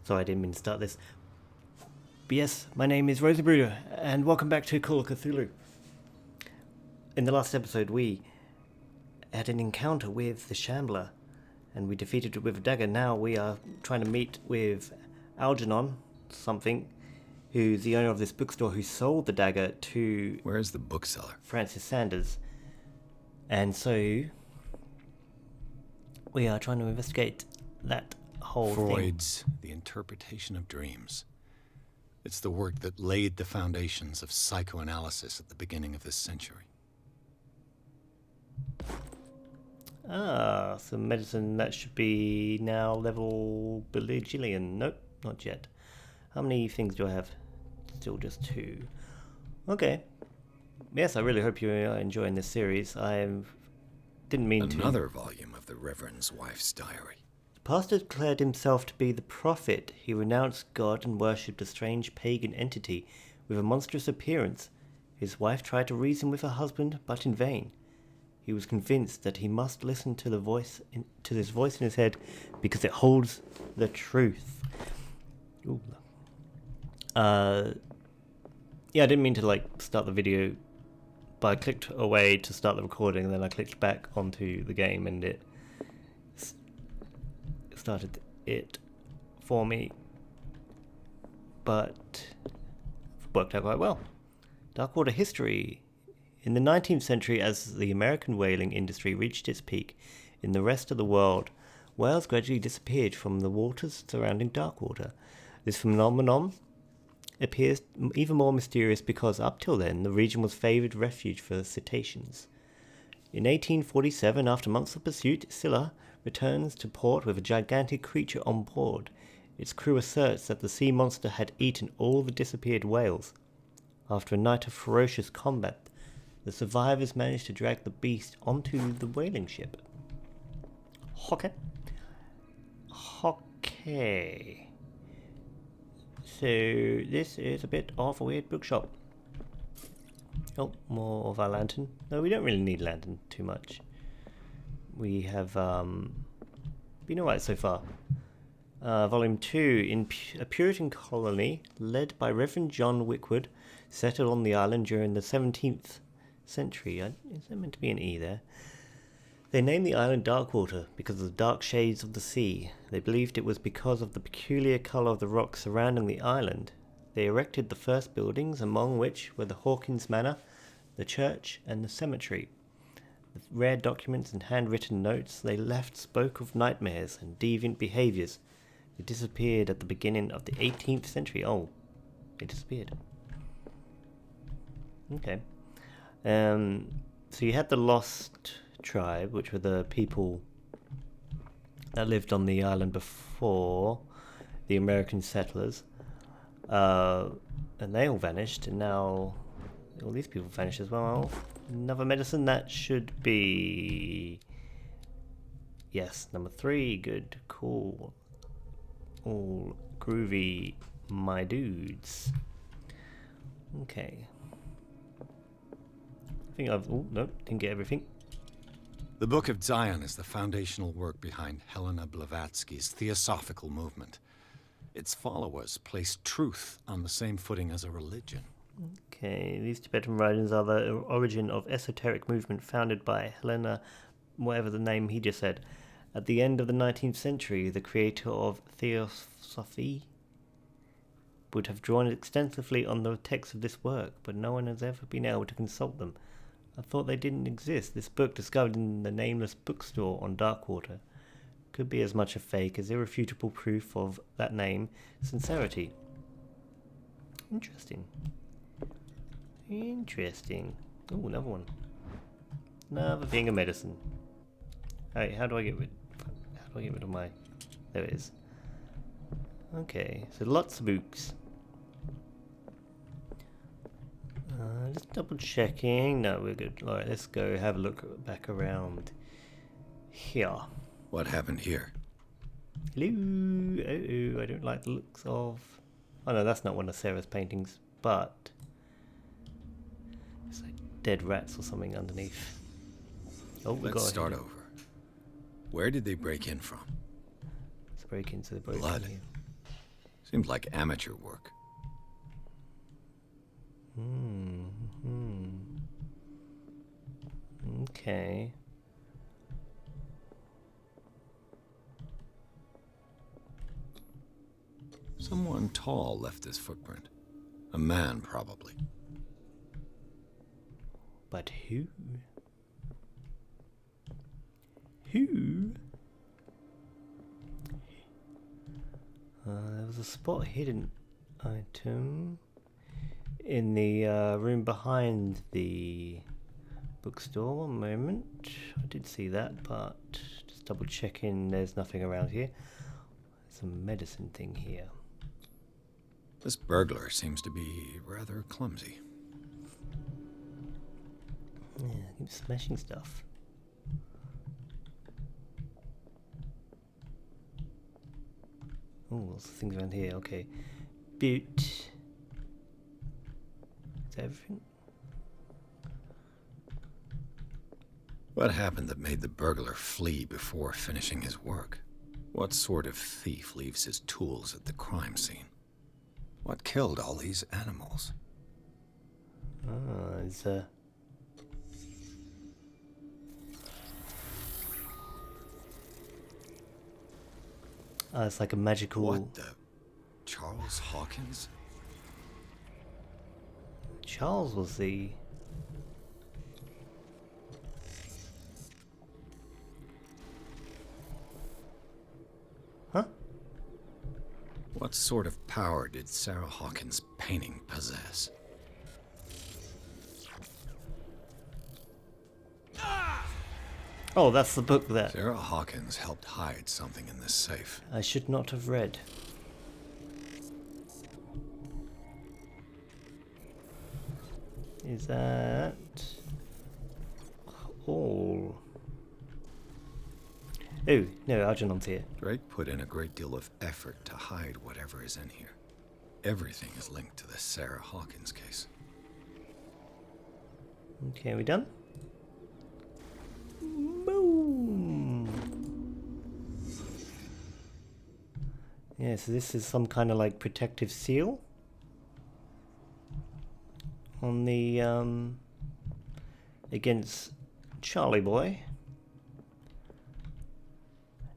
Sorry, I didn't mean to start this. But yes, my name is Rosenbruder, and welcome back to Call of Cthulhu. In the last episode, we had an encounter with the Shambler, and we defeated it with a dagger. Now we are trying to meet with Algernon something, who's the owner of this bookstore who sold the dagger to... Where's the bookseller? Francis Sanders. And so we are trying to investigate that whole Freud's The Interpretation of Dreams. It's the work that laid the foundations of psychoanalysis at the beginning of this century. Ah, so medicine, that should be now level Belligillion. Nope, not yet. How many things do I have? Still just 2. Okay. Yes, I really hope you are enjoying this series. I didn't mean to... Another volume of the Reverend's wife's diary. The pastor declared himself to be the prophet. He renounced God and worshipped a strange pagan entity with a monstrous appearance. His wife tried to reason with her husband, but in vain. He was convinced that he must listen to this voice in his head because it holds the truth. Ooh. Yeah, I didn't mean to start the video, but I clicked away to start the recording, and then I clicked back onto the game, and it started it for me. But it worked out quite well. Darkwater history. In the 19th century, as the American whaling industry reached its peak in the rest of the world, whales gradually disappeared from the waters surrounding Darkwater. This phenomenon appears even more mysterious because up till then the region was favoured refuge for cetaceans. In 1847, after months of pursuit, Scylla returns to port with a gigantic creature on board. Its crew asserts that the sea monster had eaten all the disappeared whales. After a night of ferocious combat, the survivors managed to drag the beast onto the whaling ship. Okay. So, this is a bit of a weird bookshop. Oh, more of our lantern. No, we don't really need lantern too much. We have been alright so far. Volume 2, in a Puritan colony led by Reverend John Wickwood, settled on the island during the 17th century. Is there meant to be an E there? They named the island Darkwater because of the dark shades of the sea. They believed it was because of the peculiar colour of the rocks surrounding the island. They erected the first buildings, among which were the Hawkins Manor, the church, and the cemetery. The rare documents and handwritten notes they left spoke of nightmares and deviant behaviours. They disappeared at the beginning of the 18th century. Oh, they disappeared. Okay. So you had the Lost Tribe, which were the people that lived on the island before the American settlers, and they all vanished, and now all these people vanished as well. Another medicine, that should be... Yes, number 3, good, cool, all groovy, my dudes. Okay. I think I've... Oh, no, didn't get everything. The Book of Zion is the foundational work behind Helena Blavatsky's Theosophical movement. Its followers place truth on the same footing as a religion. Okay, these Tibetan writings are the origin of esoteric movement founded by Helena, whatever the name he just said. At the end of the 19th century, the creator of Theosophy would have drawn extensively on the text of this work, but no one has ever been able to consult them. I thought they didn't exist. This book, discovered in the nameless bookstore on Darkwater, could be as much a fake as irrefutable proof of that name sincerity. Interesting. Oh, another one. Another thing of medicine. Hey, how do I get rid of my... There it is. Okay, so lots of books. Just double checking. No, we're good. Alright, let's go have a look back around here. What happened here? Hello. Oh, I don't like the looks of... Oh no, that's not one of Sarah's paintings, but... It's like dead rats or something underneath. Oh, Let's start over. Where did they break in from? Let's break into the broken Blood. here. Seems like amateur work. Okay. Someone tall left this footprint. A man, probably. But who? Who? There was a spot hidden item in the room behind the bookstore. One moment. I did see that, but just double checking there's nothing around here. There's a medicine thing here. This burglar seems to be rather clumsy. Yeah, keep smashing stuff. Oh, lots of things around here. Okay. Boot. Is that everything? What happened that made the burglar flee before finishing his work? What sort of thief leaves his tools at the crime scene? What killed all these animals? Ah, it's it's like a magical... What the... Charles Hawkins? Charles was the... Huh? What sort of power did Sarah Hawkins' painting possess? Oh, that's the book that Sarah Hawkins helped hide something in this safe. I should not have read. Is that all? Oh, no, Algernon's here. Drake put in a great deal of effort to hide whatever is in here. Everything is linked to the Sarah Hawkins case. Okay, are we done? Boom! Yeah, so this is some kind of like protective seal on the against Charlie Boy.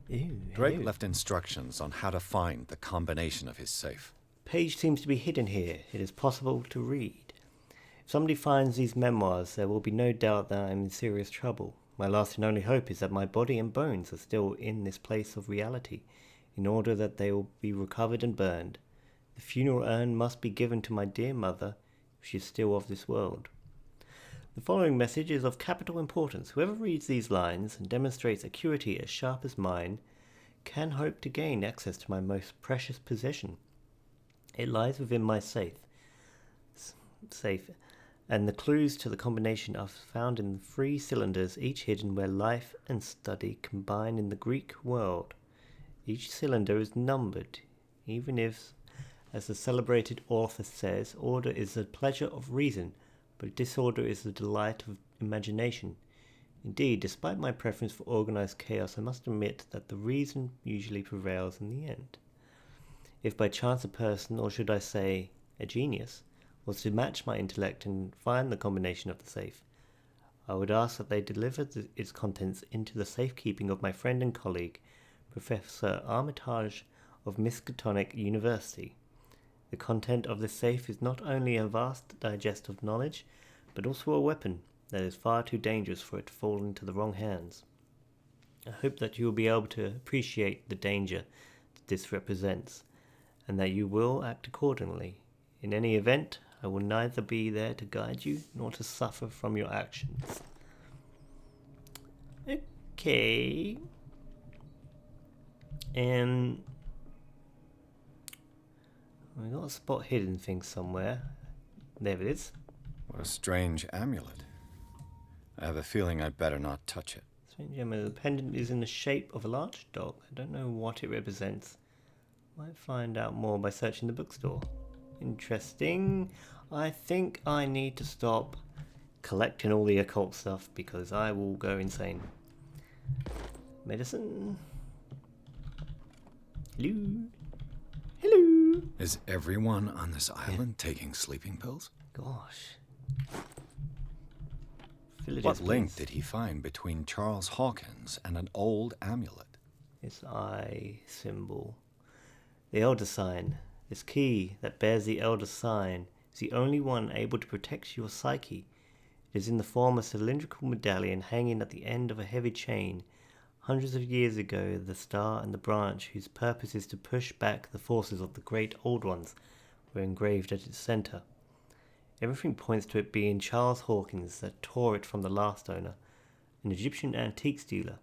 Ew, Drake hello. left instructions on how to find the combination of his safe. Page seems to be hidden here. It is possible to read. If somebody finds these memoirs, there will be no doubt that I am in serious trouble. My last and only hope is that my body and bones are still in this place of reality, in order that they will be recovered and burned. The funeral urn must be given to my dear mother, if she is still of this world. The following message is of capital importance. Whoever reads these lines and demonstrates acuity as sharp as mine can hope to gain access to my most precious possession. It lies within my safe, and the clues to the combination are found in 3 cylinders, each hidden where life and study combine in the Greek world. Each cylinder is numbered, even if, as the celebrated author says, order is the pleasure of reason, but disorder is the delight of imagination. Indeed, despite my preference for organized chaos, I must admit that the reason usually prevails in the end. If by chance a person, or should I say a genius, was to match my intellect and find the combination of the safe, I would ask that they deliver its contents into the safekeeping of my friend and colleague, Professor Armitage of Miskatonic University. The content of this safe is not only a vast digest of knowledge, but also a weapon that is far too dangerous for it to fall into the wrong hands. I hope that you will be able to appreciate the danger that this represents, and that you will act accordingly. In any event, I will neither be there to guide you, nor to suffer from your actions. Okay. And we got a spot hidden thing somewhere. There it is. What a strange amulet. I have a feeling I'd better not touch it. Strange amulet. The pendant is in the shape of a large dog. I don't know what it represents. Might find out more by searching the bookstore. Interesting. I think I need to stop collecting all the occult stuff because I will go insane. Medicine. Hello. Hello. Is everyone on this island taking sleeping pills? Gosh. What link did he find between Charles Hawkins and an old amulet? This eye symbol. The Elder Sign. This key that bears the Elder Sign is the only one able to protect your psyche. It is in the form of a cylindrical medallion hanging at the end of a heavy chain. Hundreds of years ago, the star and the branch, whose purpose is to push back the forces of the great old ones, were engraved at its center. Everything points to it being Charles Hawkins that tore it from the last owner, an Egyptian antiques dealer.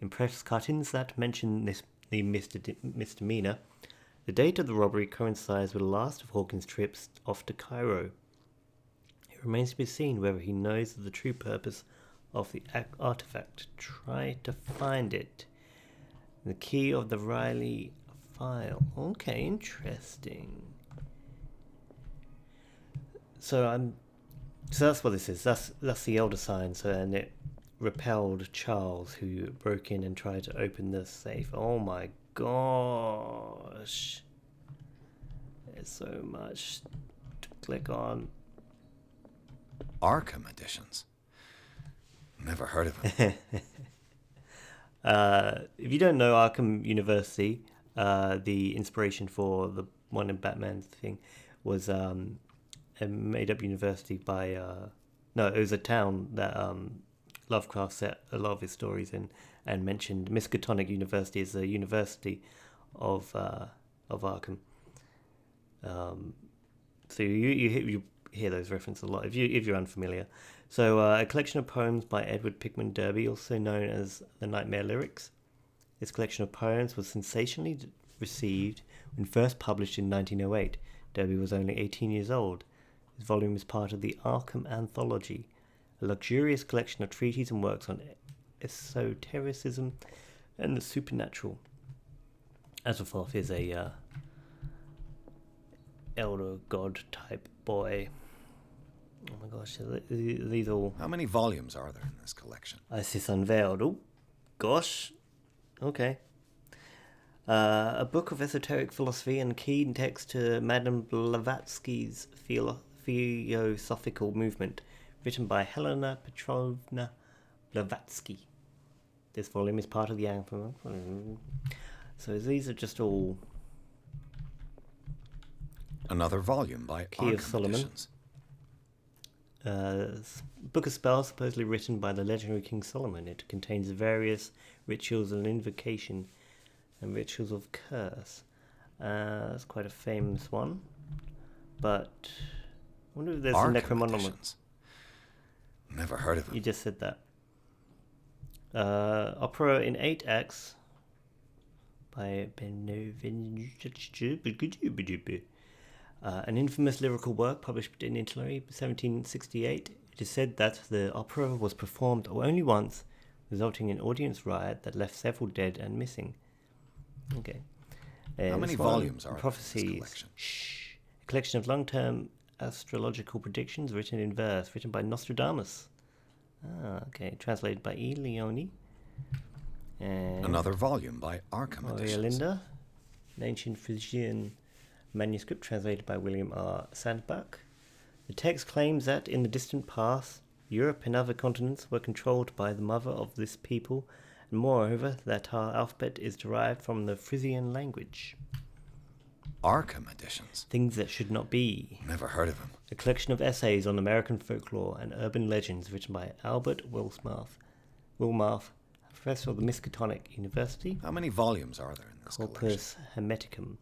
In press cuttings that mention the misdemeanor, the date of the robbery coincides with the last of Hawkins' trips off to Cairo. It remains to be seen whether he knows of the true purpose of the artifact. Try to find it. The key of the Riley file. Okay, interesting. So that's what this is. That's the Elder Sign. So, and it repelled Charles, who broke in and tried to open the safe. Oh my gosh. There's so much to click on. Arkham editions. Never heard of them. If you don't know Arkham University, the inspiration for the one in Batman's thing was a made-up university by... no, it was a town that Lovecraft set a lot of his stories in, and mentioned Miskatonic University as a university of Arkham. So you hear those references a lot if you're unfamiliar. So a collection of poems by Edward Pickman Derby, also known as the Nightmare Lyrics. This collection of poems was sensationally received when first published in 1908. Derby was only 18 years old. This volume is part of the Arkham Anthology, a luxurious collection of treatises and works on esotericism and the supernatural. Azathoth is a elder god type boy. Oh my gosh, these all... How many volumes are there in this collection? Isis Unveiled. Oh, gosh. Okay. A book of esoteric philosophy and key text to Madame Blavatsky's Theosophical Movement, written by Helena Petrovna Blavatsky. This volume is part of the... So these are just all... Another volume by Key of Arkham Solomon. Editions. Book of Spells, supposedly written by the legendary King Solomon. It contains various rituals of invocation and rituals of curse. That's quite a famous one. But I wonder if there's Arkham a Necromonomist. Editions. Never heard of them. You just said that. Opera in 8 acts by an infamous lyrical work published in Italy, 1768. It is said that the opera was performed only once, resulting in audience riot that left several dead and missing. Okay. How many volumes are there in this Prophecies. collection? A collection of long-term astrological predictions written in verse, written by Nostradamus. Okay. Translated by E. Leone. And Another volume by Arkham Editions. Linda, an ancient Frisian manuscript translated by William R. Sandbach. The text claims that in the distant past, Europe and other continents were controlled by the mother of this people, and moreover, that our alphabet is derived from the Frisian language. Arkham Editions. Things that should not be. Never heard of them. A collection of essays on American folklore and urban legends written by Albert Wilmarth, professor of the Miskatonic University. How many volumes are there in this collection? Corpus Hermeticum,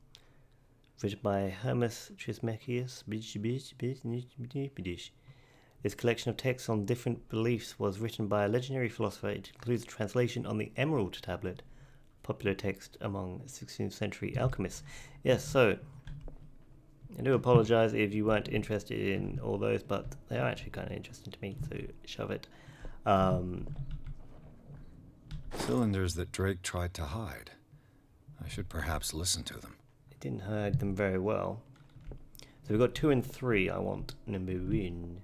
written by Hermes Trismegius. This collection of texts on different beliefs was written by a legendary philosopher. It includes a translation on the Emerald Tablet, a popular text among 16th century alchemists. Yes, so I do apologize if you weren't interested in all those, but they are actually kind of interesting to me, so shove it. Cylinders that Drake tried to hide. I should perhaps listen to them. It didn't hide them very well. So we've got 2 and 3. I want number 1.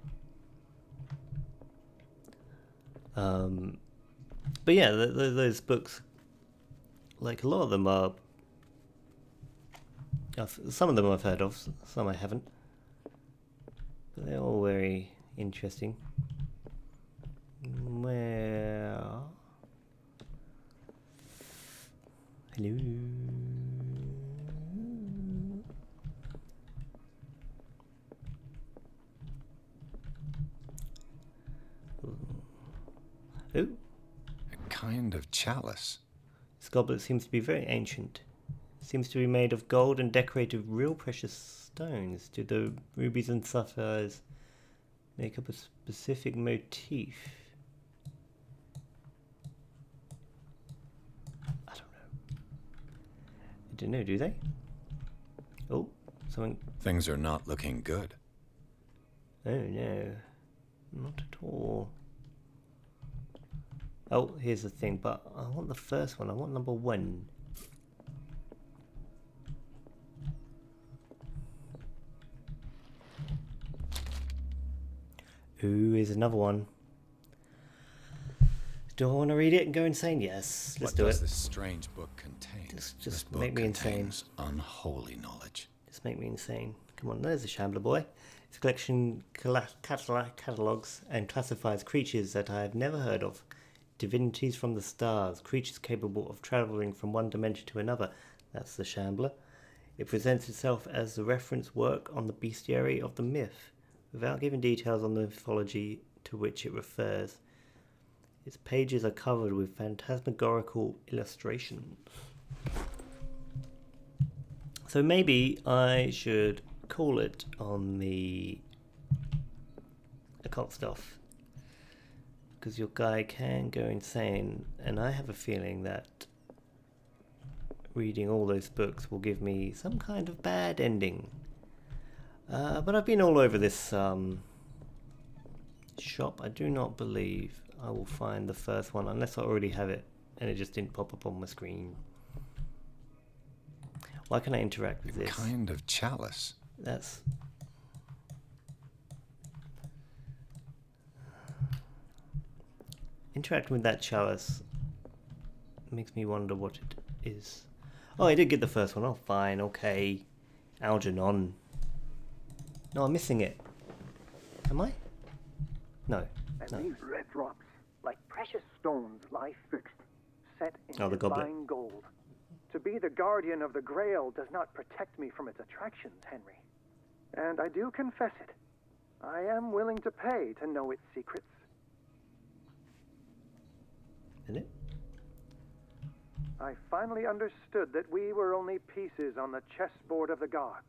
But yeah, those books, like a lot of them are Some of them I've heard of, some I haven't. But they're all very interesting. Well... Hello. Oh. A kind of chalice. This goblet seems to be very ancient. It seems to be made of gold and decorated with real precious stones. Do the rubies and sapphires make up a specific motif? I don't know, do they? Oh, something... Things are not looking good. Oh no, not at all. Oh, here's the thing, but I want the first one. I want number 1. Ooh, here's another one. Do I want to read it and go insane? Yes, let's do it. What does this strange book contain? Just make me insane. Unholy knowledge. Just make me insane. Come on, there's the Shambler boy. His collection catalogues and classifies creatures that I have never heard of. Divinities from the stars, creatures capable of travelling from one dimension to another. That's the Shambler. It presents itself as the reference work on the bestiary of the myth, without giving details on the mythology to which it refers. Its pages are covered with phantasmagorical illustrations. So maybe I should call it on the occult stuff, because your guy can go insane, and I have a feeling that reading all those books will give me some kind of bad ending. But I've been all over this shop. I do not believe I will find the first one unless I already have it and it just didn't pop up on my screen. Why can I interact with this? Kind of chalice. That's... Interacting with that chalice makes me wonder what it is. Oh, I did get the first one. Oh, fine, okay. Algernon. No, I'm missing it. Am I? No. And these red drops, like precious stones, lie fixed, set in the goblet. divine gold. To be the guardian of the Grail does not protect me from its attractions, Henry. And I do confess it. I am willing to pay to know its secrets. Isn't it? I finally understood that we were only pieces on the chessboard of the gods.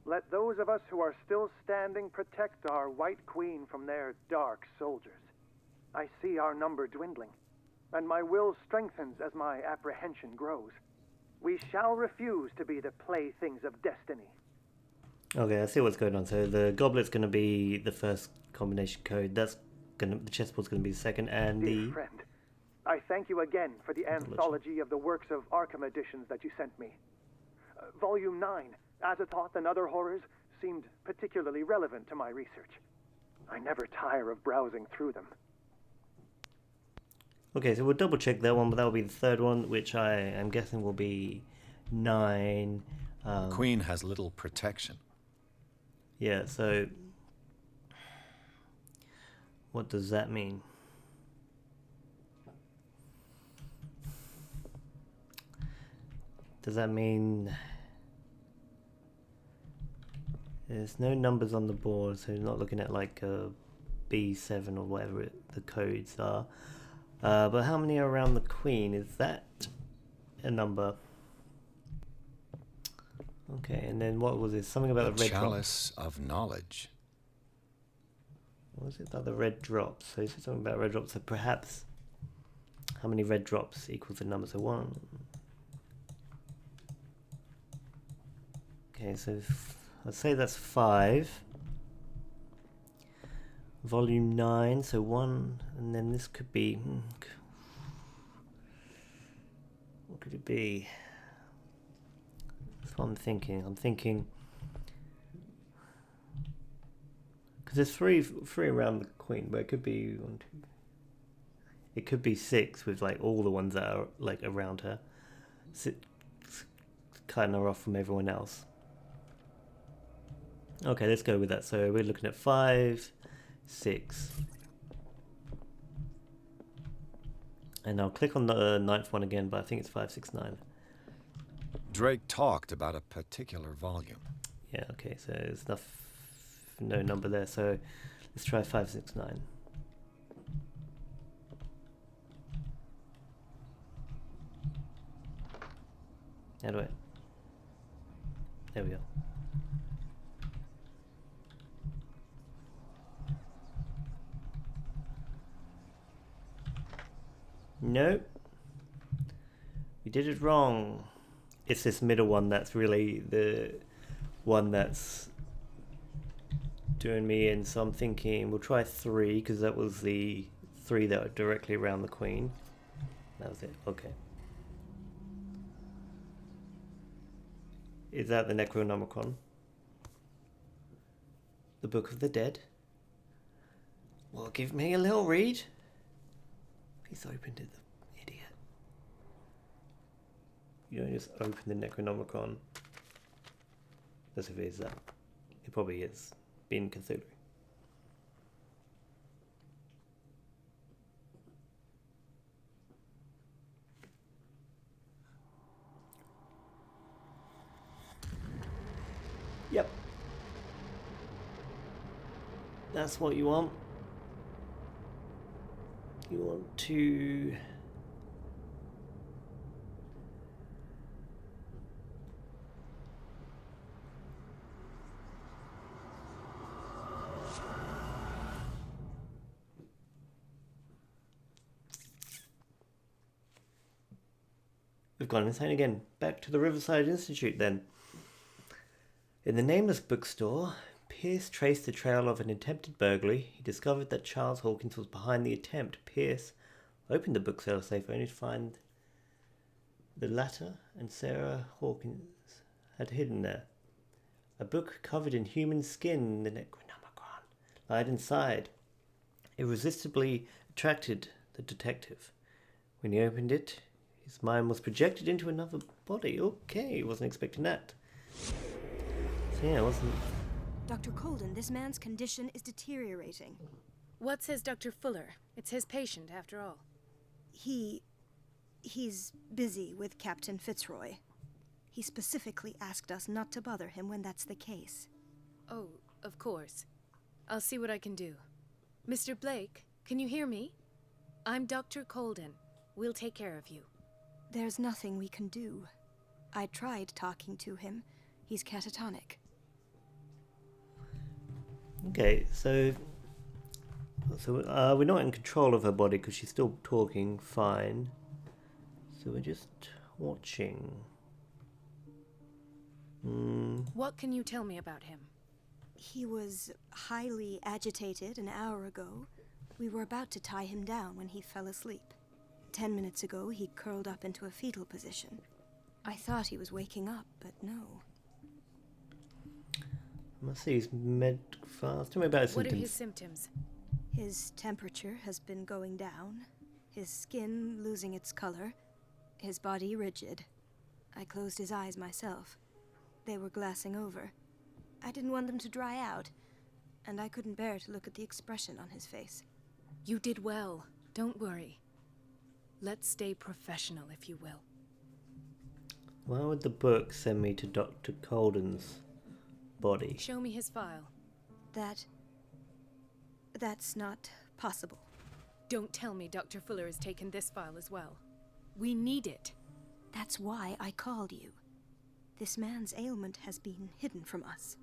Let those of us who are still standing protect our White Queen from their dark soldiers. I see our number dwindling, and my will strengthens as my apprehension grows. We shall refuse to be the playthings of destiny. Okay, I see what's going on. So the goblet's going to be the first combination code. The chessboard's going to be the second, and Dear friend, I thank you again for the anthology of the works of Arkham editions that you sent me. Volume 9, Azathoth and Other Horrors, seemed particularly relevant to my research. I never tire of browsing through them. Okay, so we'll double check that one, but that will be the third one, which I am guessing will be 9. Queen has little protection. Yeah, so what does that mean? Does that mean there's no numbers on the board, so you're not looking at like a B7 or whatever the codes are? But how many are around the Queen? Is that a number? Okay, and then what was it? Something about the red chalice of knowledge. What was it about the red drops? So you said something about red drops. So perhaps how many red drops equals the number? So 1. Okay, so I'd say that's 5. Volume 9, so 1, and then this could be... what could it be? That's what I'm thinking. Because there's three around the Queen, but it could be 1, 2... It could be 6 with like all the ones that are like around her. cutting her off from everyone else. Okay, let's go with that. So we're looking at 5, 6. And I'll click on the ninth one again, but I think it's 5, 6, 9. Drake talked about a particular volume. Yeah, okay, so there's no number there, so let's try 5, 6, 9. How do I? There we go. Nope. We did it wrong. It's this middle one that's really the one that's doing me in. So I'm thinking we'll try 3 because that was the 3 that were directly around the Queen. That was it. Okay. Is that the Necronomicon? The Book of the Dead? Well, give me a little read. He's opened it, the idiot. You don't just open the Necronomicon. As if it is that. It probably is. Being Cthulhu. Yep. That's what you want. You want to... We've gone insane again. Back to the Riverside Institute then. In the nameless bookstore, Pierce traced the trail of an attempted burglary. He discovered that Charles Hawkins was behind the attempt. Pierce opened the bookseller safe only to find the latter and Sarah Hawkins had hidden there. A book covered in human skin, the Necronomicon, lied inside. Irresistibly attracted the detective. When he opened it, his mind was projected into another body. Okay, wasn't expecting that. So yeah, wasn't... Dr. Colden, this man's condition is deteriorating. What says Dr. Fuller? It's his patient, after all. He's busy with Captain Fitzroy. He specifically asked us not to bother him when that's the case. Oh, of course. I'll see what I can do. Mr. Blake, can you hear me? I'm Dr. Colden. We'll take care of you. There's nothing we can do. I tried talking to him. He's catatonic. Okay, so we're not in control of her body because she's still talking fine. So we're just watching. What can you tell me about him? He was highly agitated an hour ago. We were about to tie him down when he fell asleep. 10 minutes ago, he curled up into a fetal position. I thought he was waking up, but no. I must see his med files. Tell me about his symptoms. What are his symptoms? His temperature has been going down, his skin losing its color, his body rigid. I closed his eyes myself. They were glassing over. I didn't want them to dry out, and I couldn't bear to look at the expression on his face. You did well. Don't worry. Let's stay professional, if you will. Why would the book send me to Dr. Colden's body? Show me his file. That's not possible. Don't tell me Dr. Fuller has taken this file as well. We need it. That's why I called you. This man's ailment has been hidden from us.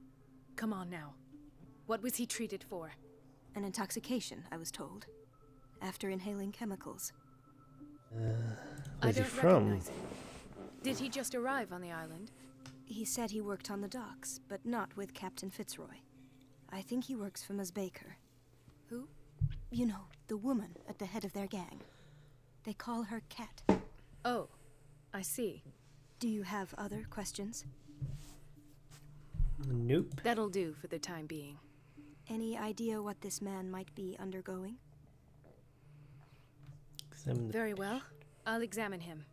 Come on now. What was he treated for? An intoxication, I was told. After inhaling chemicals. Where's he I don't from? recognize him. Did he just arrive on the island? He said he worked on the docks, but not with Captain Fitzroy. I think he works for Ms. Baker. Who? You know, the woman at the head of their gang. They call her Cat. Oh, I see. Do you have other questions? Nope. That'll do for the time being. Any idea what this man might be undergoing? Examine the... Very well. I'll examine him.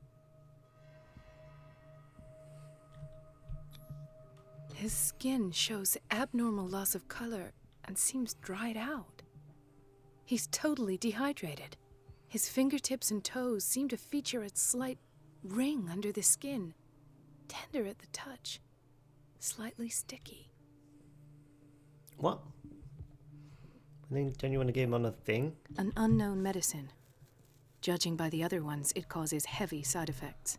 His skin shows abnormal loss of color and seems dried out. He's totally dehydrated. His fingertips and toes seem to feature a slight ring under the skin, tender at the touch, slightly sticky. What? I think, don't you want to get him on a thing? An unknown medicine. Judging by the other ones, it causes heavy side effects.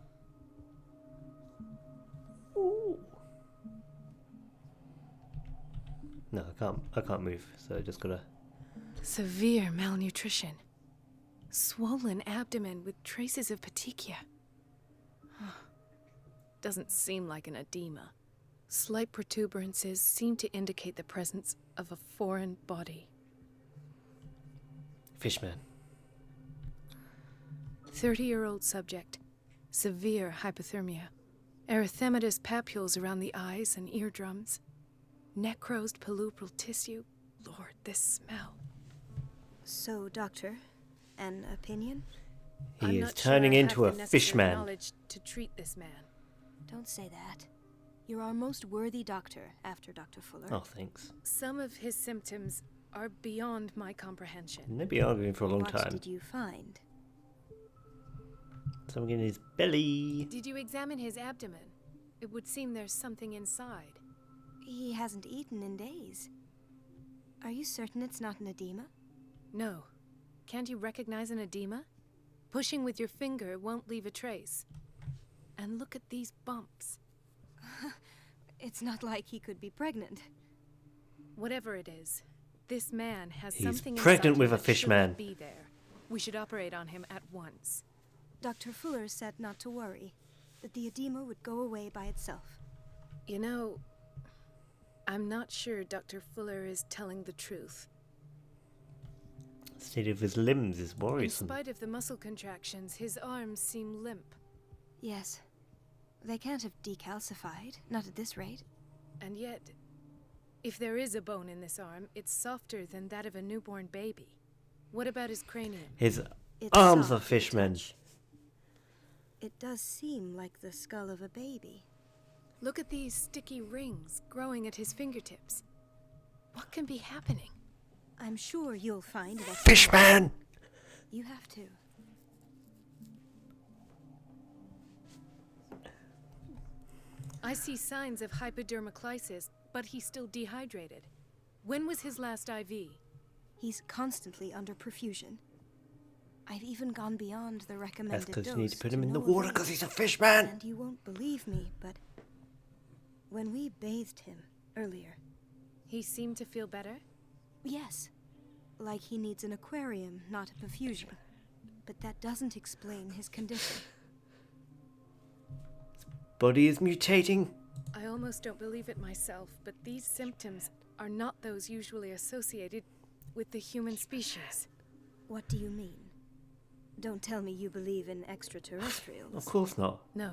Ooh. No, I can't move, so I just gotta... Severe malnutrition. Swollen abdomen with traces of petechia. Doesn't seem like an edema. Slight protuberances seem to indicate the presence of a foreign body. Fishman. 30-year-old subject. Severe hypothermia. Erythematous papules around the eyes and eardrums. Necrosed palpebral tissue. Lord, this smell. So, Doctor, an opinion? He is turning into a fishman. Knowledge to treat this man. Don't say that. You're our most worthy doctor after Dr. Fuller. Oh, thanks. Some of his symptoms are beyond my comprehension. They've been arguing for a long time. What did you find? Something in his belly. Did you examine his abdomen? It would seem there's something inside. He hasn't eaten in days. Are you certain it's not an edema? No. Can't you recognize an edema? Pushing with your finger won't leave a trace. And look at these bumps. It's not like he could be pregnant. Whatever it is, this man has He's something pregnant inside with him a that fish man. shouldn't be there. We should operate on him at once. Dr. Fuller said not to worry, that the edema would go away by itself. You know, I'm not sure Dr. Fuller is telling the truth. The state of his limbs is In worrisome. spite of the muscle contractions, his arms seem limp. Yes. They can't have decalcified, not at this rate. And yet, if there is a bone in this arm, it's softer than that of a newborn baby. What about his cranium? His It's arms soft are to fishmen. touch. It does seem like the skull of a baby. Look at these sticky rings growing at his fingertips. What can be happening? I'm sure you'll find that. Fishman! You have to. I see signs of hypodermoclysis, but he's still dehydrated. When was his last IV? He's constantly under perfusion. I've even gone beyond the recommended That's because dose. you need to put him in no the water avail. because he's a fishman! And you won't believe me, but when we bathed him earlier, He seemed to feel better? yes, like he needs an aquarium, not a perfusion. But that doesn't explain his condition. Body is mutating. I almost don't believe it myself, but these symptoms are not those usually associated with the human species. What do you mean? Don't tell me you believe in extraterrestrials. Of course not. No,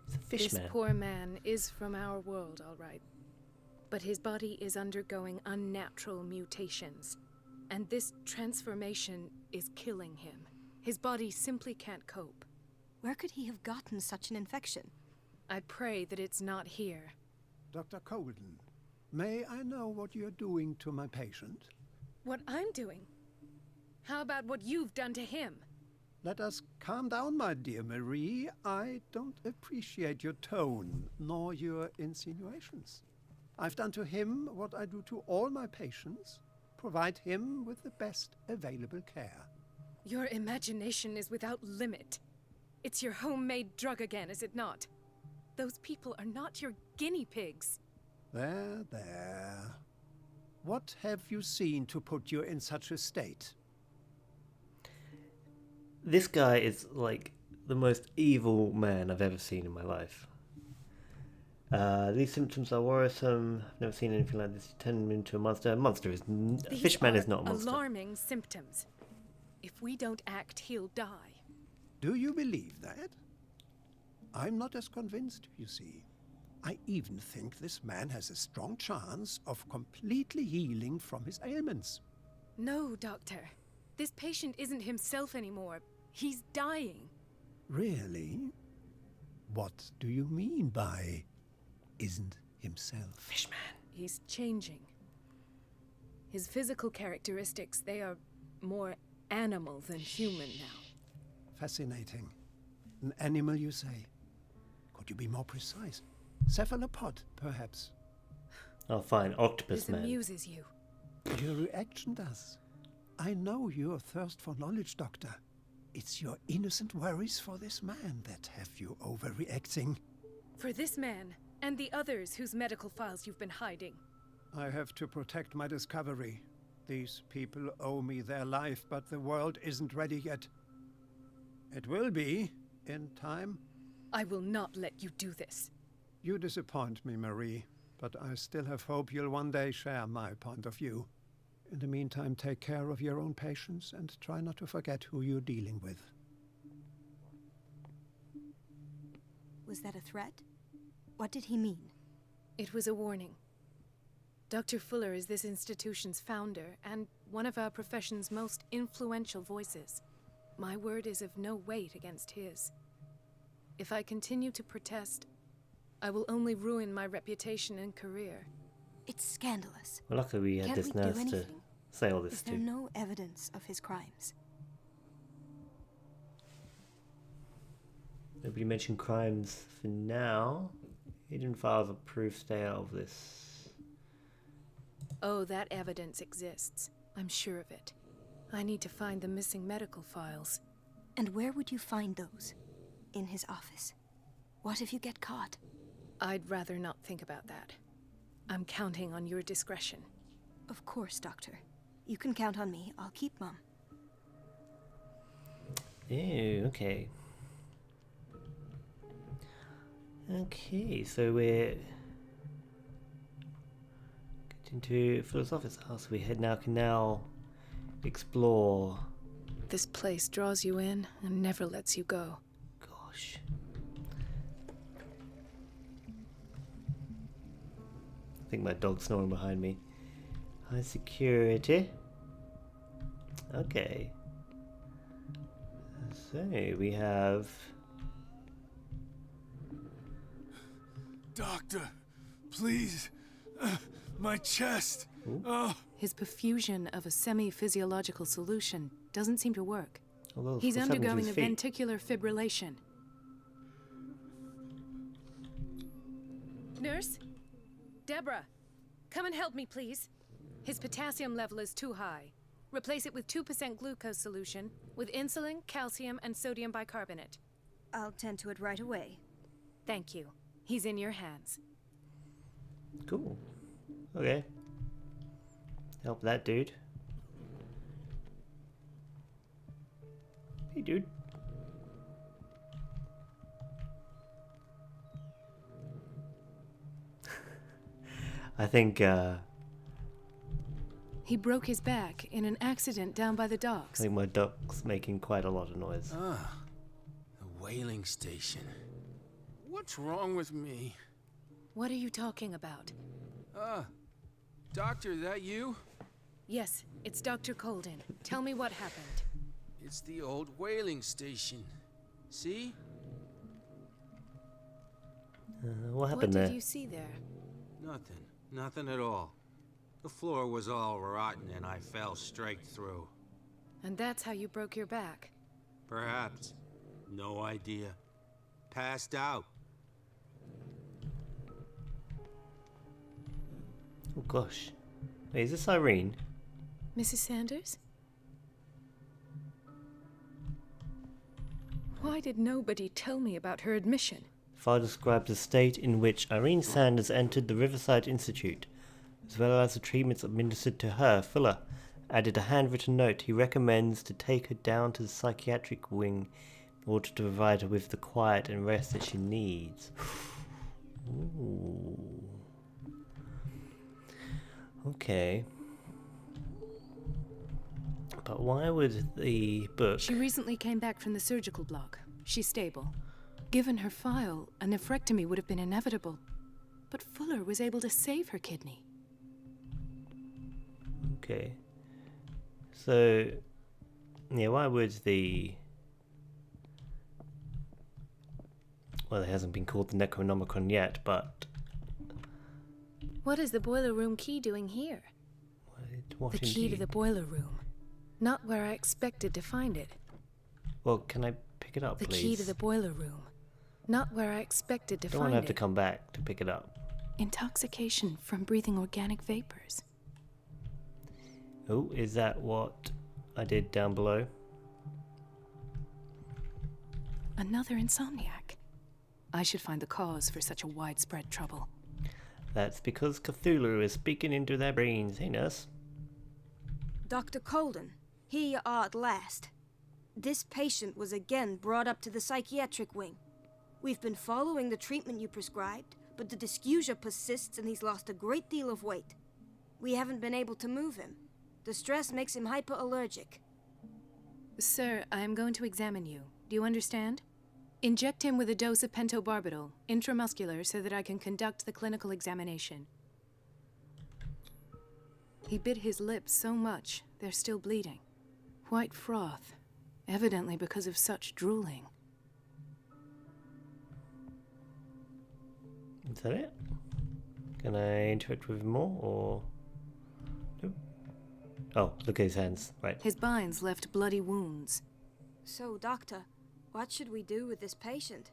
He's a this fishman. poor man is from our world, all right. But his body is undergoing unnatural mutations, and this transformation is killing him. His body simply can't cope. Where could he have gotten such an infection? I pray that it's not here. Dr. Colden, may I know what you're doing to my patient? What I'm doing? How about what you've done to him? Let us calm down, my dear Marie. I don't appreciate your tone, nor your insinuations. I've done to him what I do to all my patients, provide him with the best available care. Your imagination is without limit. It's your homemade drug again, is it not? Those people are not your guinea pigs. There, there. What have you seen to put you in such a state? This guy is like the most evil man I've ever seen in my life. These symptoms are worrisome. I've never seen anything like this. Turn him into a monster. A monster is... A These fishman are is not a monster. alarming symptoms. If we don't act, he'll die. Do you believe that? I'm not as convinced, you see. I even think this man has a strong chance of completely healing from his ailments. No, Doctor. This patient isn't himself anymore. He's dying. Really? What do you mean by isn't himself. Fishman. He's changing. His physical characteristics, they are more animal than human now. Fascinating. An animal, you say? Could you be more precise? Cephalopod, perhaps? Oh, fine. Octopus This man. amuses you. Your reaction does. I know your thirst for knowledge, Doctor. It's your innocent worries for this man that have you overreacting. For this man, and the others whose medical files you've been hiding. I have to protect my discovery. These people owe me their life, but the world isn't ready yet. It will be, in time. I will not let you do this. You disappoint me, Marie, but I still have hope you'll one day share my point of view. In the meantime, take care of your own patients and try not to forget who you're dealing with. Was that a threat? What did he mean? It was a warning. Dr. Fuller is this institution's founder and one of our profession's most influential voices. My word is of no weight against his. If I continue to protest, I will only ruin my reputation and career. It's scandalous. Well, luckily we had Can't this we do nurse to anything? say all this Is there to. no evidence of his crimes? Nobody mentioned crimes for now. Hidden files of proof stay out of this. Oh, that evidence exists. I'm sure of it. I need to find the missing medical files. And where would you find those? In his office? What if you get caught? I'd rather not think about that. I'm counting on your discretion. Of course, Doctor. You can count on me. I'll keep Mum. Ew, okay. Okay, so we're getting to Fuller's office house. We can now explore. This place draws you in and never lets you go. Gosh. I think my dog's snoring behind me. High security. Okay. So we have. Doctor, please. My chest. His perfusion of a semi-physiological solution doesn't seem to work. Although He's what's happened to undergoing his a feet? ventricular fibrillation. Nurse? Deborah, come and help me, please. His potassium level is too high. Replace it with 2% glucose solution with insulin, calcium, and sodium bicarbonate. I'll tend to it right away. Thank you. He's in your hands. Cool. Okay. Help that dude. Hey, dude. I think, He broke his back in an accident down by the I docks. think my dog's making quite a lot of noise. Ah, the whaling station. What's wrong with me? What are you talking about? Doctor, that you? Yes, it's Dr. Colden. Tell me what happened. It's the old whaling station. See? What What happened did there? you see there? Nothing. Nothing at all. The floor was all rotten and I fell straight through. And that's how you broke your back. Perhaps. No idea. Passed out. Oh gosh. Wait, is this Irene? Mrs. Sanders? Why did nobody tell me about her admission? File describes the state in which Irene Sanders entered the Riverside Institute, as well as the treatments administered to her. Fuller added a handwritten note. He recommends to take her down to the psychiatric wing in order to provide her with the quiet and rest that she needs. Ooh. Okay. But why would the book... She recently came back from the surgical block. She's stable. Given her file, a nephrectomy would have been inevitable. But Fuller was able to save her kidney. Okay. So, yeah, why would the... Well, it hasn't been called the Necronomicon yet, but What is the boiler room key doing here? What The key to indeed? the boiler room. Not where I expected to find it. Well, can I pick it up, The please? key to the boiler room. Not where I expected to Don't find want to have it. to come back to pick it up. Intoxication from breathing organic vapors. Oh, is that what I did down below? Another insomniac. I should find the cause for such a widespread trouble. That's because Cthulhu is speaking into their brains. Hey, nurse. Dr. Colden, here you are at last. This patient was again brought up to the psychiatric wing. We've been following the treatment you prescribed, but the dysgeusia persists and he's lost a great deal of weight. We haven't been able to move him. The stress makes him hyperallergic. Sir, I am going to examine you. Do you understand? Inject him with a dose of pentobarbital, intramuscular, so that I can conduct the clinical examination. He bit his lips so much, they're still bleeding. White froth, evidently because of such drooling. Is that it? Can I interact with him more, or... Nope. Oh, look at his hands. Right. His binds left bloody wounds. So, Doctor, what should we do with this patient?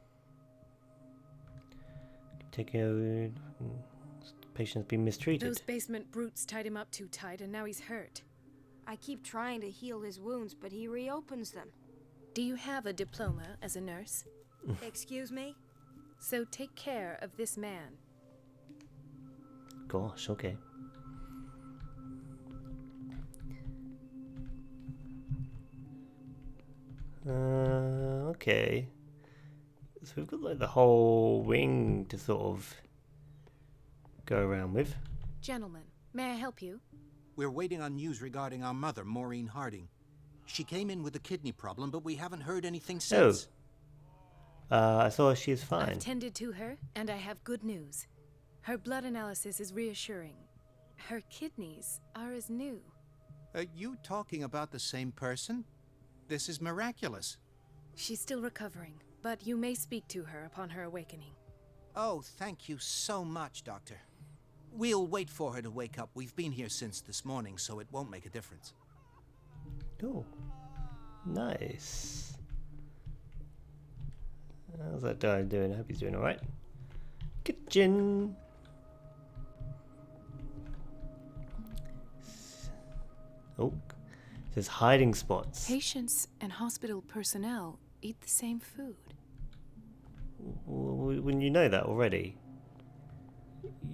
Take a... Patient's been mistreated. Those basement brutes tied him up too tight, and now he's hurt. I keep trying to heal his wounds, but he reopens them. Do you have a diploma as a nurse? Excuse me? So take care of this man. Gosh, okay. Okay. So we've got like the whole wing to sort of go around with. Gentlemen, may I help you? We're waiting on news regarding our mother, Maureen Harding. She came in with a kidney problem, but we haven't heard anything since. I saw she's fine. I've tended to her, and I have good news. Her blood analysis is reassuring. Her kidneys are as new. Are you talking about the same person? This is miraculous. She's still recovering, but you may speak to her upon her awakening. Oh, thank you so much, Doctor. We'll wait for her to wake up. We've been here since this morning, so it won't make a difference. Oh, nice. How's that guy doing? I hope he's doing alright. Kitchen. Oh, it says hiding spots. Patients and hospital personnel eat the same food. Wouldn't you know that already?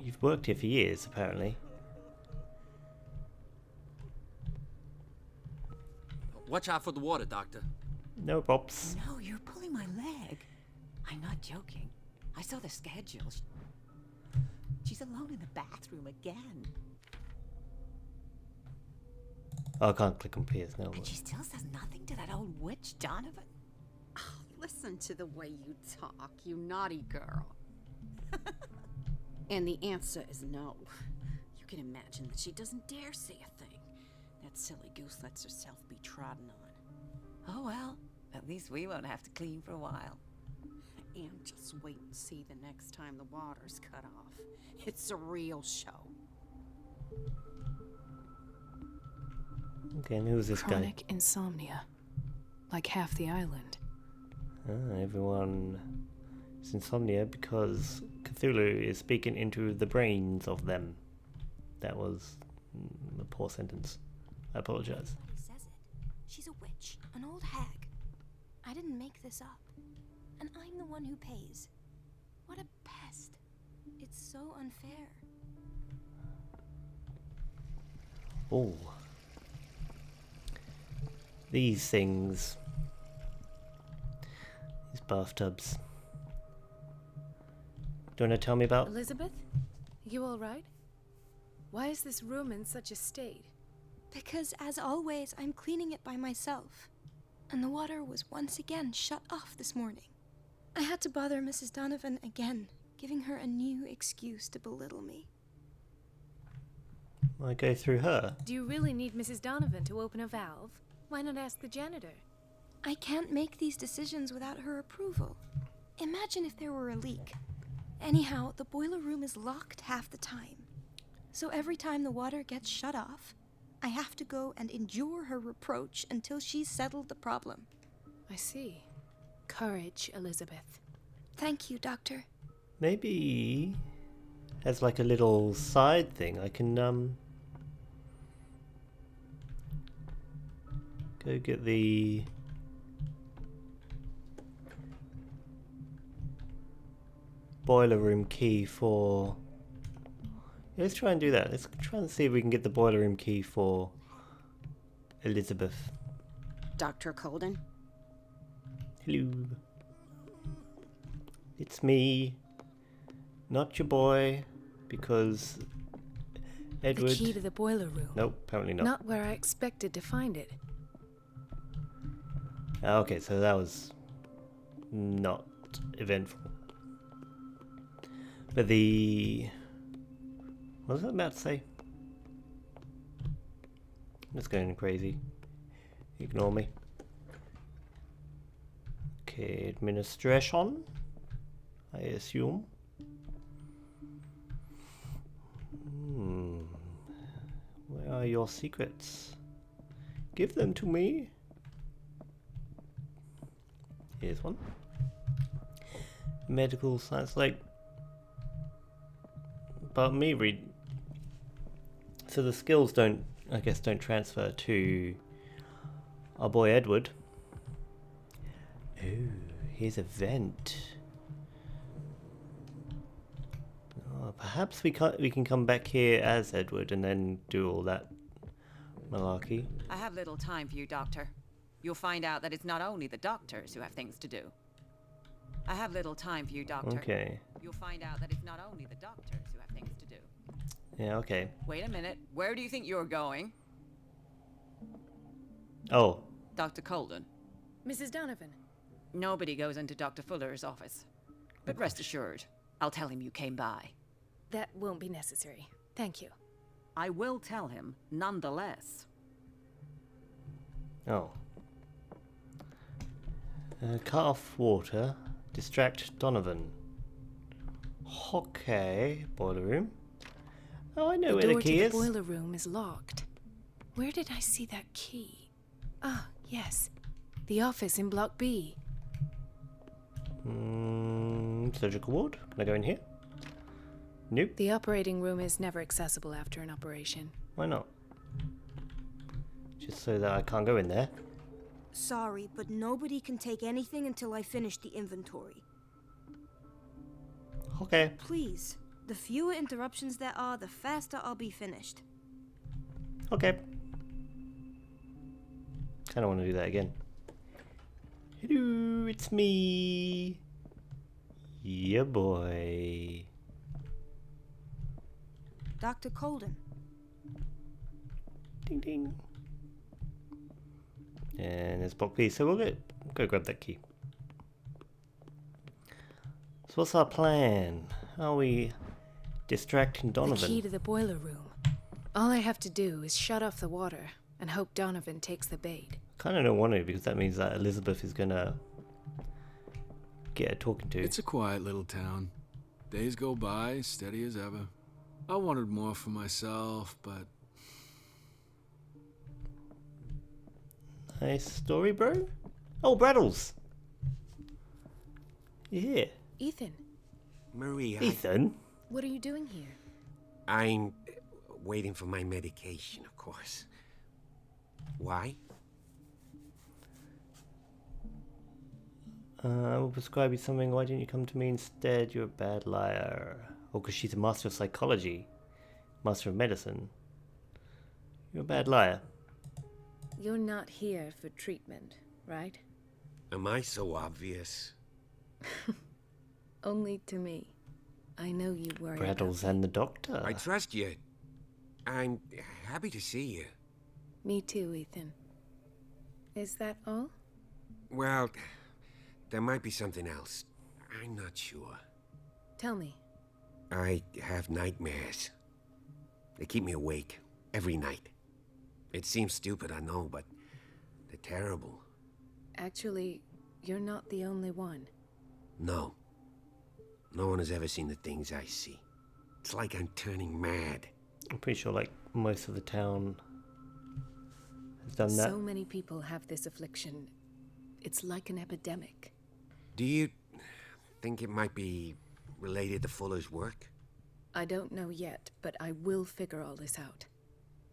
You've worked here for years, apparently. Watch out for the water, Doctor. No props. No, you're pulling my leg. I'm not joking. I saw the schedule. She's alone in the bathroom again. Oh, I can't click on Piers now. And she still says nothing to that old witch, Donovan. Oh, listen to the way you talk, you naughty girl. And the answer is no. You can imagine that she doesn't dare say a thing. That silly goose lets herself be trodden on. Oh well, at least we won't have to clean for a while. And just wait and see the next time the water's cut off. It's a real show. Okay, and who's this Chronic insomnia. Like half the island. guy? Everyone is insomnia because Cthulhu is speaking into the brains of them. That was a poor sentence. I apologize. Everybody says it. She's a witch, an old hag. I didn't make this up. And I'm the one who pays. What a pest. It's so unfair. Oh. These things. These bathtubs. Do you want to tell me about? Elizabeth? You all right? Why is this room in such a state? Because, as always, I'm cleaning it by myself. And the water was once again shut off this morning. I had to bother Mrs. Donovan again, giving her a new excuse to belittle me. I go through her. Do you really need Mrs. Donovan to open a valve? Why not ask the janitor? I can't make these decisions without her approval. Imagine if there were a leak. Anyhow, the boiler room is locked half the time. So every time the water gets shut off, I have to go and endure her reproach until she's settled the problem. I see. Courage, Elizabeth. Thank you, Doctor. Maybe as like a little side thing, I can go get the boiler room key for... Yeah, let's try and do that. Let's try and see if we can get the boiler room key for Elizabeth. Dr. Colden? Hello. It's me. Not your boy, because Edward... The key to the boiler room. Nope, apparently not. Not where I expected to find it. Okay, so that was not eventful. But the... What was I about to say? I'm just going crazy. Ignore me. Okay, administration, I assume. Where are your secrets? Give them to me. Here's one. Medical science, like... But me read... So the skills don't, I guess, don't transfer to our boy Edward. Oh, here's a vent. Oh, perhaps we can come back here as Edward and then do all that malarkey. I have little time for you, Doctor. You'll find out that it's not only the doctors who have things to do. I have little time for you, Doctor. Okay. You'll find out that it's not only the doctors who have things to do. Yeah, okay. Wait a minute. Where do you think you're going? Oh. Dr. Colden. Mrs. Donovan. Nobody goes into Dr. Fuller's office. But rest assured, I'll tell him you came by. That won't be necessary. Thank you. I will tell him, nonetheless. Oh. Cut off water. Distract Donovan. Okay. Boiler room. Oh, I know where the key is. The door to the boiler room is locked. Where did I see that key? Ah, yes. The office in Block B. Surgical ward. Can I go in here? Nope. The operating room is never accessible after an operation. Why not? Just so that I can't go in there. Sorry, but nobody can take anything until I finish the inventory. Okay. Please. The fewer interruptions there are, the faster I'll be finished. Okay. Kinda want to do that again. Hello, it's me. Yeah, boy. Dr. Colden. Ding ding. And there's block B, so we'll go grab that key. So what's our plan? How are we distracting Donovan? The key to the boiler room. All I have to do is shut off the water and hope Donovan takes the bait. Kind of don't want to, because that means that Elizabeth is gonna get her talking to. It's a quiet little town. Days go by, steady as ever. I wanted more for myself, but... Nice story, bro. Oh, Braddles. Yeah. Ethan. Maria. Ethan? What are you doing here? I'm waiting for my medication, of course. Why? I will prescribe you something. Why didn't you come to me instead? You're a bad liar. Oh, because she's a master of psychology. Master of medicine. You're a bad liar. You're not here for treatment, right? Am I so obvious? Only to me. I know you worry Braddles and the doctor. I trust you. I'm happy to see you. Me too, Ethan. Is that all? Well, there might be something else. I'm not sure. Tell me. I have nightmares. They keep me awake every night. It seems stupid, I know, but they're terrible. Actually, you're not the only one. No. No one has ever seen the things I see. It's like I'm turning mad. I'm pretty sure like most of the town has done that. So many people have this affliction. It's like an epidemic. Do you think it might be related to Fuller's work? I don't know yet, but I will figure all this out.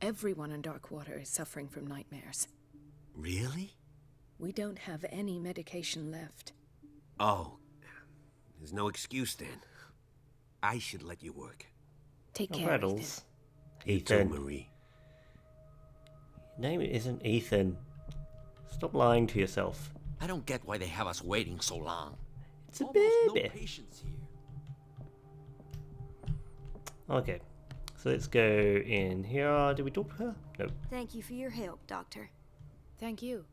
Everyone in Darkwater is suffering from nightmares. Really? We don't have any medication left. Oh, there's no excuse then. I should let you work. Take care, Rattles. You too, Ethan. Marie. Name isn't Ethan. Stop lying to yourself. I don't get why they have us waiting so long. It's a Almost baby. no patience here. Okay, so let's go in here. Did we talk to her? No. Thank you for your help, Doctor. Thank you.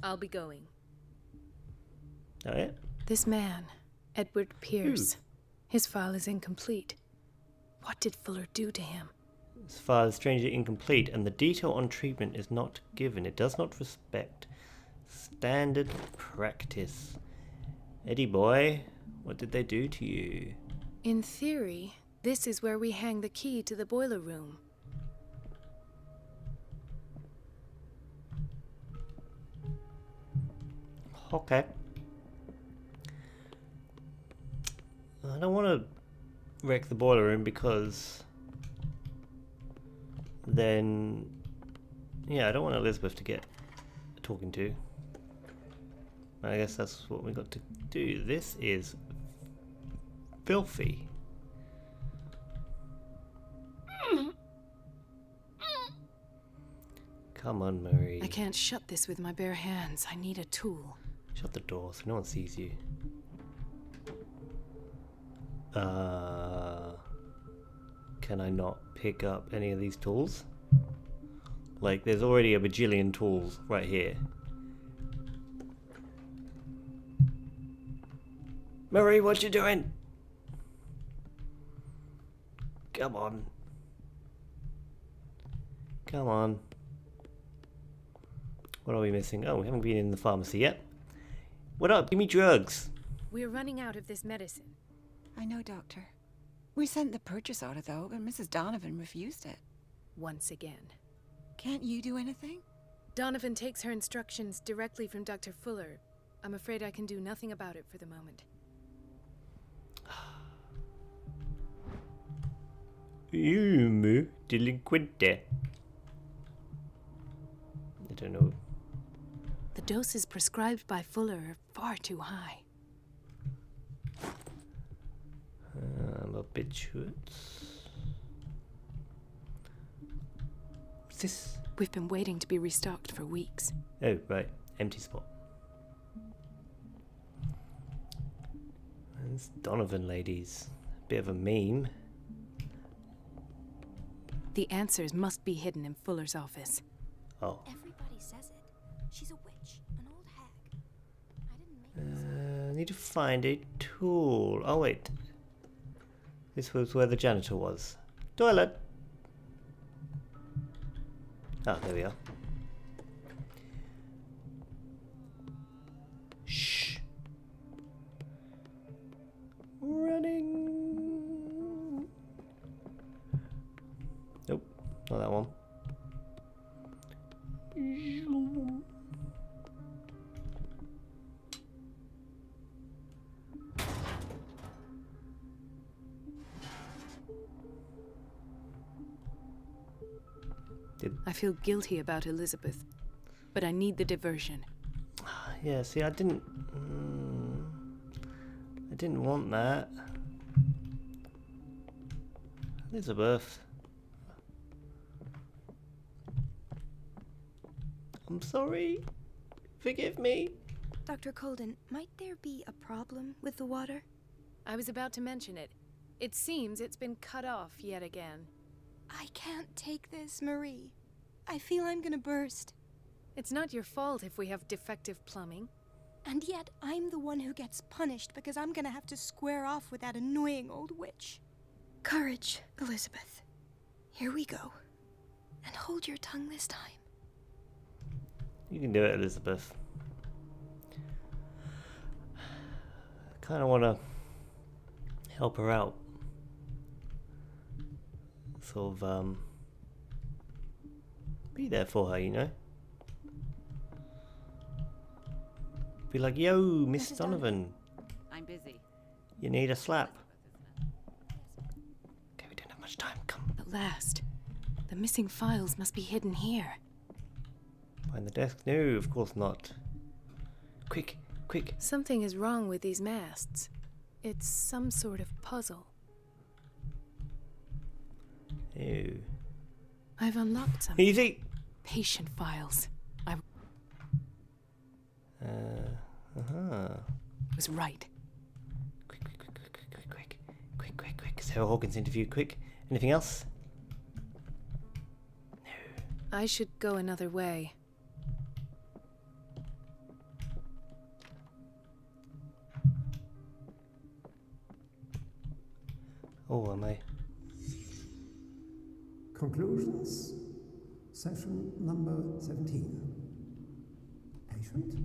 I'll be going. Oh, yeah? This man, Edward Pierce, his file is incomplete. What did Fuller do to him? His file is strangely incomplete, and the detail on treatment is not given. It does not respect standard practice. Eddie boy, what did they do to you? In theory, this is where we hang the key to the boiler room. Okay. I don't want to wreck the boiler room because then, yeah, I don't want Elizabeth to get talking to. I guess that's what we got to do. This is filthy. Come on, Marie. I can't shut this with my bare hands. I need a tool. Shut the door so no one sees you. Can I not pick up any of these tools? Like, there's already a bajillion tools right here. Marie, what you doing? Come on. Come on. What are we missing? Oh, we haven't been in the pharmacy yet. What up? Give me drugs. We're running out of this medicine. I know, Doctor. We sent the purchase order, though, but Mrs. Donovan refused it. Once again. Can't you do anything? Donovan takes her instructions directly from Dr. Fuller. I'm afraid I can do nothing about it for the moment. Delinquente. I don't know. The doses prescribed by Fuller are far too high. Barbiturates. What's this? We've been waiting to be restocked for weeks. Oh, right. Empty spot. This Donovan lady's a bit of a meme. The answers must be hidden in Fuller's office. Oh. Everybody says it. She's a witch, an old hag. I didn't make this. Need to find a tool. Oh, wait. This was where the janitor was. Toilet. Ah, there we are. Shh. Running. Nope, not that one. I feel guilty about Elizabeth, but I need the diversion. Yeah, see, I didn't want that. Elizabeth. I'm sorry. Forgive me. Dr. Colden, might there be a problem with the water? I was about to mention it. It seems it's been cut off yet again. I can't take this, Marie. I feel I'm gonna burst. It's not your fault if we have defective plumbing. And yet, I'm the one who gets punished because I'm gonna have to square off with that annoying old witch. Courage, Elizabeth. Here we go. And hold your tongue this time. You can do it, Elizabeth. I kind of want to help her out. sort of be there for her, you know? Be like, yo, Miss Donovan. I'm busy. You need a slap. Okay, we don't have much time. Come. At last. The missing files must be hidden here. Behind the desk? No, of course not. Quick, quick. Something is wrong with these masts. It's some sort of puzzle. Ew. I've unlocked some. Easy. Patient files. I was right. Quick. Sarah Hawkins interview, quick. Anything else? I should go another way. Oh, am I? Conclusions. Session number 17. Patient?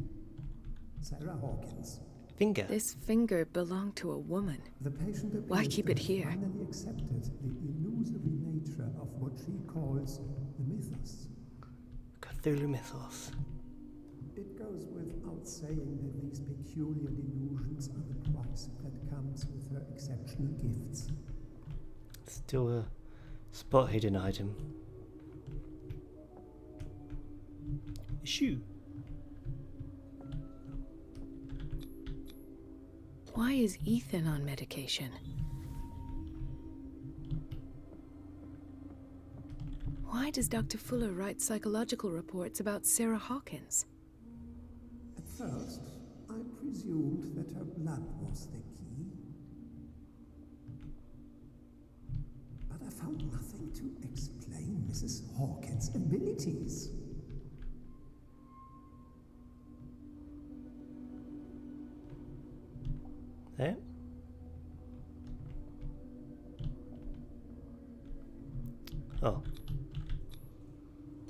Sarah Hawkins. Finger. This finger belonged to a woman. The patient Why keep it here? finally accepted the illusory nature of what she calls the mythos. Cthulhu mythos. It goes without saying that these peculiar delusions are the price that comes with her exceptional gifts. Still a spot hidden item. A shoe. Why is Ethan on medication? Why does Dr. Fuller write psychological reports about Sarah Hawkins? At first, I presumed that her blood was the key. But I found nothing to explain Mrs. Hawkins' abilities. There. Oh.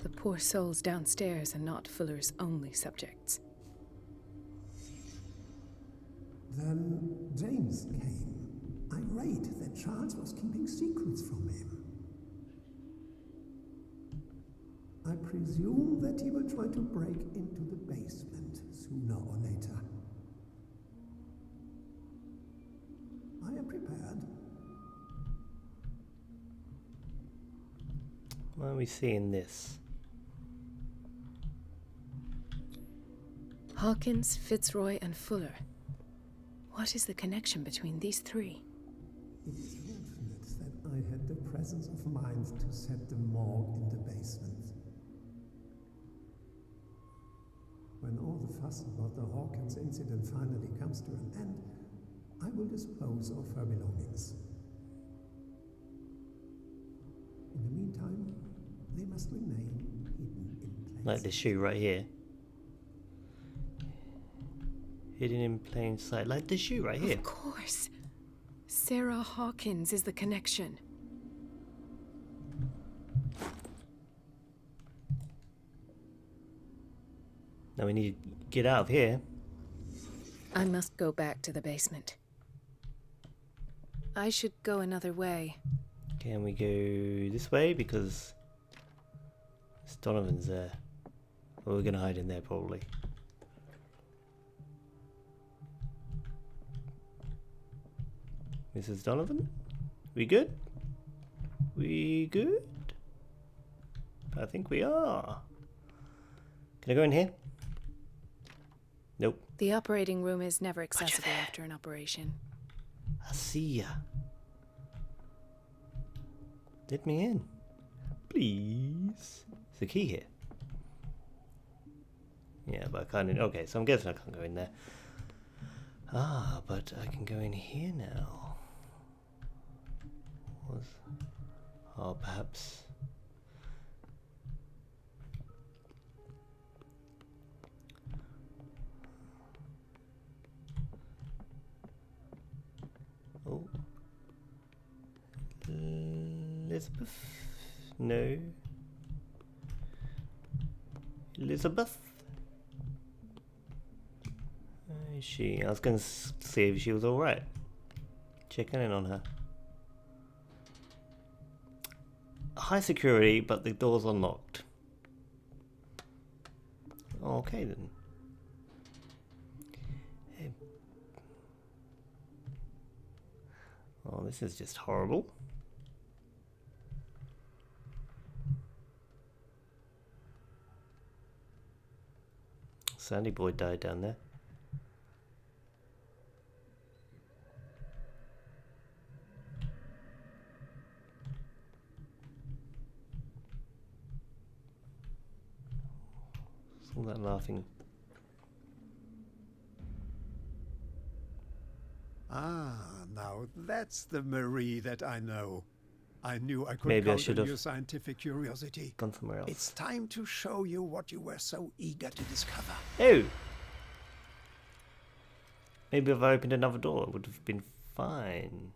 The poor souls downstairs are not Fuller's only subjects. Then James came, irate that Charles was keeping secrets from him. I presume that he will try to break into the basement sooner or later. I am prepared. Why are we seeing this? Hawkins, Fitzroy, and Fuller. What is the connection between these three? It is fortunate that I had the presence of mind to set the morgue in the basement. When all the fuss about the Hawkins incident finally comes to an end, I will dispose of her belongings. In the meantime, they must remain hidden in plain Like the shoe right here. Hidden in plain sight. Like the shoe right here. Of course. Sarah Hawkins is the connection. Now we need to get out of here. I must go back to the basement. I should go another way. Can we go this way? Because Donovan's there. Well, we're going to hide in there probably. Mrs. Donovan? We good? We good? I think we are. Can I go in here? Nope. The operating room is never accessible after an operation. I see ya. Let me in. Please. Is the key here? Yeah, but I can't. Okay, so I'm guessing I can't go in there. Ah, but I can go in here now. Oh, perhaps. Oh. Elizabeth? No. Elizabeth? Where is she? I was going to see if she was alright. Checking in on her. high security, but the door's unlocked. Okay then. Hey. Oh, this is just horrible. Sandy boy died down there. All that laughing. Ah, now that's the Marie that I know. I knew I could Maybe I count should on have your scientific curiosity. gone somewhere else. It's time to show you what you were so eager to discover. Oh! Maybe if I opened another door, it would have been fine.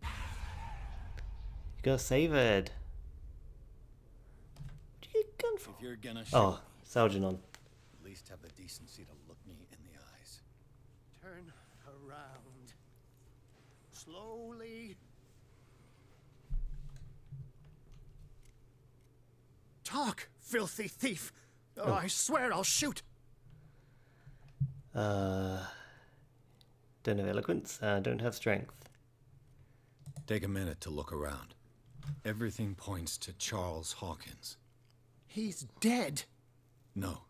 You gotta save it. What do you get gun for? If you're gonna shoot, Oh, it's Algernon. at least have the decency to look me in the eyes. Turn around. Slowly. Talk, filthy thief! Oh, I swear I'll shoot! Don't have eloquence, don't have strength. Take a minute to look around. Everything points to Charles Hawkins. He's dead! No.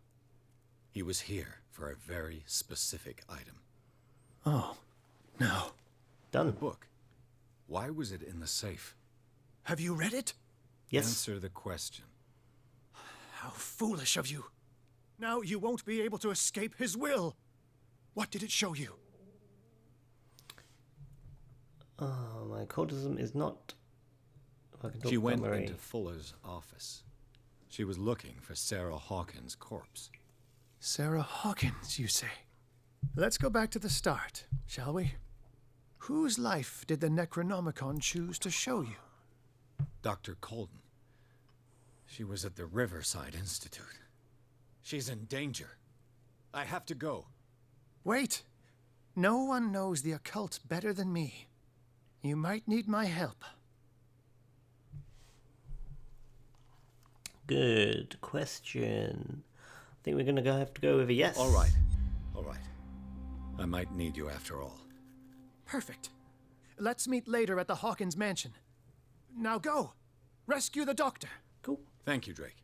He was here for a very specific item. Oh, no. Done. The book. Why was it in the safe? Have you read it? Yes. Answer the question. How foolish of you. Now you won't be able to escape his will. What did it show you? Oh, my occultism is not... I can talk She about went Marie. into Fuller's office. She was looking for Sarah Hawkins' corpse. Sarah Hawkins, you say? Let's go back to the start, shall we? Whose life did the Necronomicon choose to show you? Dr. Colden. She was at the Riverside Institute. She's in danger. I have to go. Wait. No one knows the occult better than me. You might need my help. Good question. I think we're gonna have to go with a yes. All right. All right. I might need you after all. Perfect. Let's meet later at the Hawkins mansion. Now go. Rescue the doctor. Cool. Thank you, Drake.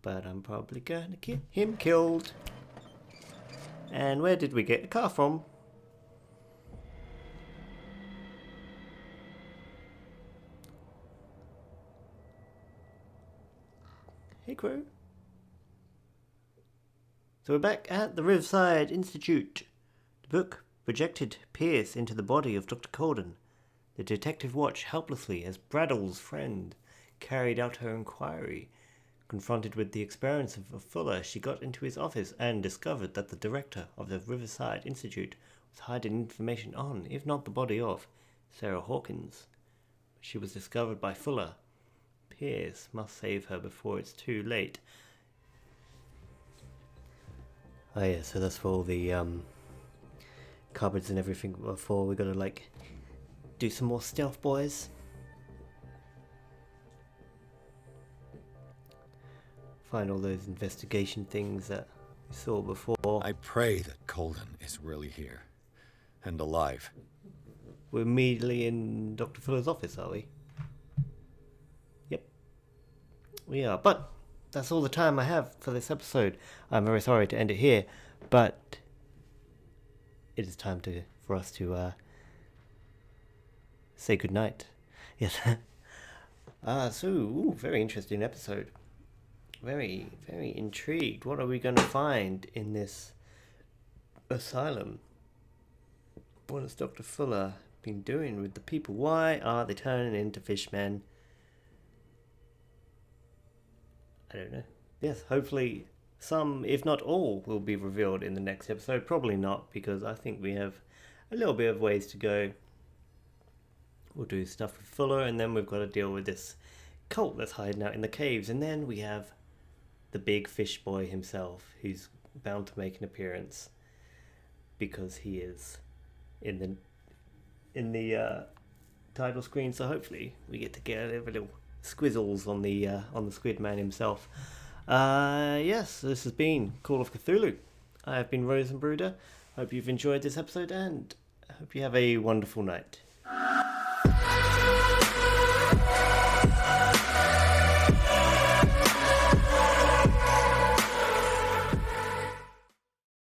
But I'm probably gonna get him killed. And where did we get the car from? Hey, crew. So we're back at the Riverside Institute. The book projected Pierce into the body of Dr. Colden. The detective watched helplessly as Braddle's friend carried out her inquiry. Confronted with the experience of Fuller, she got into his office and discovered that the director of the Riverside Institute was hiding information on, if not the body of, Sarah Hawkins. She was discovered by Fuller. Pierce must save her before it's too late. Oh yeah, so that's for all the cupboards and everything before we gotta like do some more stealth, boys. Find all those investigation things that we saw before. I pray that Colden is really here and alive. We're immediately in Dr. Fuller's office, are we? Yep. We are. But that's all the time I have for this episode. I'm very sorry to end it here, but it is time for us to say goodnight. Yes. Very interesting episode. Very, very intrigued. What are we going to find in this asylum? What has Dr. Fuller been doing with the people? Why are they turning into fishmen? I don't know. Yes, hopefully some, if not all, will be revealed in the next episode. Probably not, because I think we have a little bit of ways to go. We'll do stuff with Fuller, and then we've got to deal with this cult that's hiding out in the caves, and then we have the big fish boy himself, who's bound to make an appearance because he is in the in the title screen, so hopefully we get to get a little squizzles on the Squid Man himself. Yes, this has been Call of Cthulhu. I have been Rosenbruder. Hope you've enjoyed this episode, and I hope you have a wonderful night.